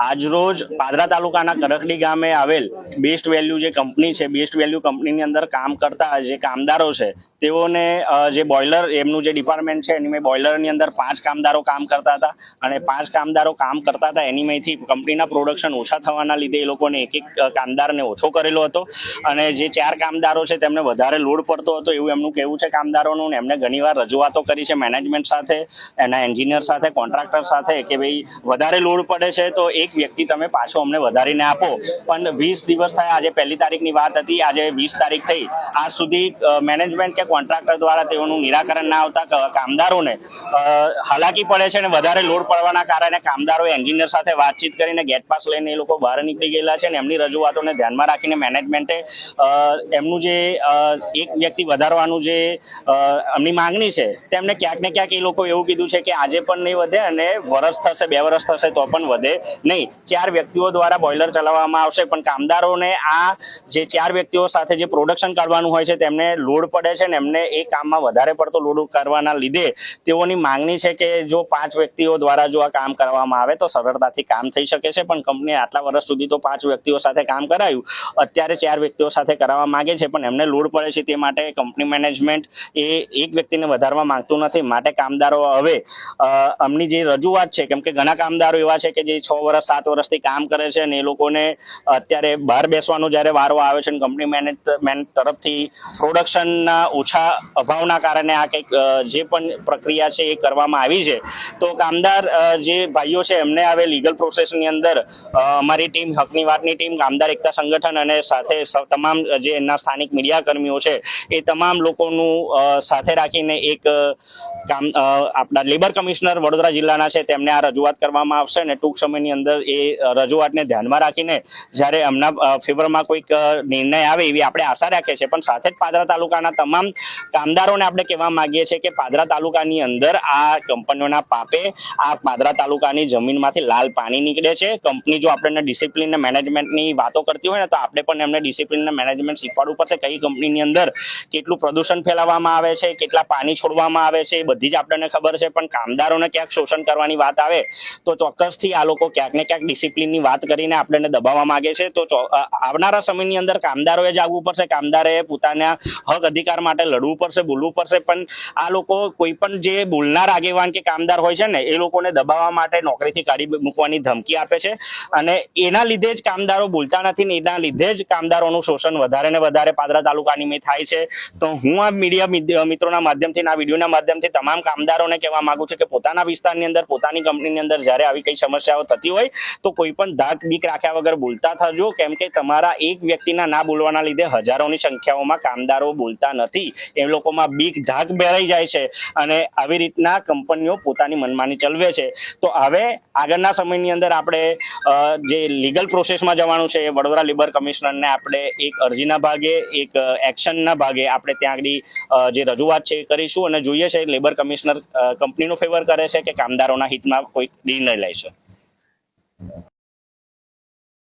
આજરોજ પાદરા તાલુકાના કરકડી ગામે આવેલ બેસ્ટ વેલ્યુ જે કંપની છે, બેસ્ટ વેલ્યુ કંપનીની અંદર કામ કરતા જે કામદારો છે તેઓને જે બોઇલર એમનું જે ડિપાર્ટમેન્ટ છે એની બોઇલરની અંદર 5 કામદારો કામ કરતા હતા અને 5 કામદારો કામ કરતા હતા એનીમાંથી કંપનીના પ્રોડક્શન ઓછા થવાના લીધે એ લોકોને એક કામદારને ઓછો કરેલો હતો અને જે 4 કામદારો છે તેમને વધારે લોડ પડતો હતો એવું એમનું કહેવું છે કામદારોનું. ને એમને ઘણીવાર રજૂઆતો કરી છે મેનેજમેન્ટ સાથે, એના એન્જિનિયર સાથે, કોન્ટ્રાક્ટર સાથે કે ભાઈ વધારે લોડ પડે છે તો એક વ્યક્તિ તમે પાછો અમને વધારીને આપો. પણ 20 દિવસ થયા, આજે 1 તારીખની વાત હતી, આજે 20 તારીખ થઈ, આજ સુધી મેનેજમેન્ટ કે કોન્ટ્રાક્ટર દ્વારા તેઓનું નિરાકરણ ના આવતા કામદારોને હાલાકી પડે છે અને વધારે લોડ પડવાના કારણે કામદારો એન્જિનિયર સાથે વાતચીત કરીને ગેટ પાસ લઈને એ લોકો બહાર નીકળી ગયેલા છે અને એમની રજૂઆતોને ધ્યાનમાં રાખીને મેનેજમેન્ટે એમનું જે એક વ્યક્તિ વધારવાનું જે એમની માંગણી છે તેમને ક્યાંક ને ક્યાંક એ લોકો એવું કીધું છે કે આજે પણ નહીં વધે અને વર્ષ થશે, 2 વર્ષ થશે તો પણ વધે નહીં. 4 વ્યક્તિઓ દ્વારા બોઇલર ચલાવવામાં આવશે પણ કામદારોને આ જે 4 વ્યક્તિઓ સાથે જે પ્રોડક્શન કાઢવાનું હોય છે તેમને લોડ પડે છે ને એમને એ કામમાં વધારે પડતો લોડ કરવાના લીધે તેઓની માંગણી છે કે જો 5 વ્યક્તિઓ દ્વારા જો આ કામ કરવામાં આવે તો સરળતાથી કામ થઈ શકે છે. પણ કંપનીએ આટલા વર્ષ સુધી તો 5 વ્યક્તિઓ સાથે કામ કરાયું, અત્યારે 4 વ્યક્તિઓ સાથે કરાવવા માંગે છે પણ એમને લોડ પડે છે તે માટે કંપની મેનેજમેન્ટ એ એક વ્યક્તિને વધારવા માંગતું નથી. માટે કામદારો હવે એમની જે રજૂઆત છે, કેમ કે ઘણા કામદારો એવા છે કે જે 6 વર્ષ 7 વર્ષથી કામ કરે છે અને એ લોકોને અત્યારે બહાર બેસવાનો જ્યારે વારો આવે છે અને કંપની મેનેજમેન્ટ તરફથી પ્રોડક્શનના ઓછા અભાવના કારણે આ કંઈક જે પણ પ્રક્રિયા છે એ કરવામાં આવી છે. તો કામદાર જે ભાઈઓ છે એમને હવે લીગલ પ્રોસેસની અંદર અમારી ટીમ, હકની વાતની ટીમ, કામદાર એકતા સંગઠન અને સાથે તમામ જે એના સ્થાનિક મીડિયા કર્મીઓ છે એ તમામ લોકોનું સાથે રાખીને એક આપણા લેબર કમિશનર વડોદરા જિલ્લાના છે તેમને આ રજૂઆત કરવામાં આવશે અને ટૂંક સમયની અંદર એ રજૂઆતને ધ્યાનમાં રાખીને જ્યારે એમના ફેવરમાં કોઈક નિર્ણય આવે એવી આપણે આશા રાખીએ છીએ. પણ સાથે જ પાદરા તાલુકાના તમામ કામદારોને આપણે કહેવા માંગીએ છીએ કે પાદરા તાલુકાની અંદર આ કંપનીઓના પાપે આ પાદરા તાલુકાની જમીનમાંથી લાલ પાણી નીકળે છે. કંપની જો આપણને ડિસિપ્લિન ને મેનેજમેન્ટની વાતો કરતી હોય ને તો આપણે પણ એમને ડિસિપ્લિન ને મેનેજમેન્ટ શીખવાડવું પડશે. કઈ કંપનીની અંદર કેટલું પ્રદૂષણ ફેલાવવામાં આવે છે, કેટલા પાણી છોડવામાં આવે છે એ બધી જ આપણને ખબર છે. પણ કામદારોને ક્યાંક શોષણ કરવાની વાત આવે તો ચોક્કસથી આ લોકો ક્યાંક ને ક્યાંક ડિસિપ્લિનની વાત કરીને આપણને દબાવવા માંગે છે. તો આવનારા સમયની અંદર કામદારોએ જાગવું પડશે, કામદારોએ પોતાના હક અધિકાર માટે લડવું પડશે, બોલવું પડશે. પણ આ લોકો કોઈ પણ જે બોલનાર આગેવાન કે કામદાર હોય છે ને એ લોકોને દબાવવા માટે નોકરીથી કાઢી મૂકવાની ધમકી આપે છે અને એના લીધે જ કામદારો બોલતા નથી ને એના લીધે જ કામદારોનું શોષણ વધારે ને વધારે પાદરા તાલુકાની મેં થાય છે. તો હું આ મીડિયા મિત્રોના માધ્યમથી, આ વિડીયોના માધ્યમથી તમામ કામદારોને કહેવા માંગુ છું કે પોતાના વિસ્તારની અંદર, પોતાની કંપનીની અંદર જ્યારે આવી કઈ સમસ્યાઓ થતી હોય તો કોઈ પણ ધાક બીક રાખ્યા વગર બોલતા થજો. કેમ કે તમારા એક વ્યક્તિના ના બોલવાના લીધે હજારોની સંખ્યાઓમાં કામદારો બોલતા નથી, એ લોકોમાં બીક ધાક બેરાઈ જાય છે અને આવી રીતના કંપનીઓ પોતાની મનમાની ચલાવે છે. તો હવે આગળના સમયની અંદર આપણે જે લીગલ પ્રોસેસમાં જવાનું છે, વડોદરા લેબર કમિશનરને આપણે એક અરજીના ભાગે, એક એક્શનના ભાગે આપણે ત્યાં આગળ જે રજૂઆત છે એ કરીશું અને જોઈએ છે લેબર કમિશનર કંપનીનો ફેવર કરે છે કે કામદારોના હિતમાં કોઈ નિર્ણય લે છે.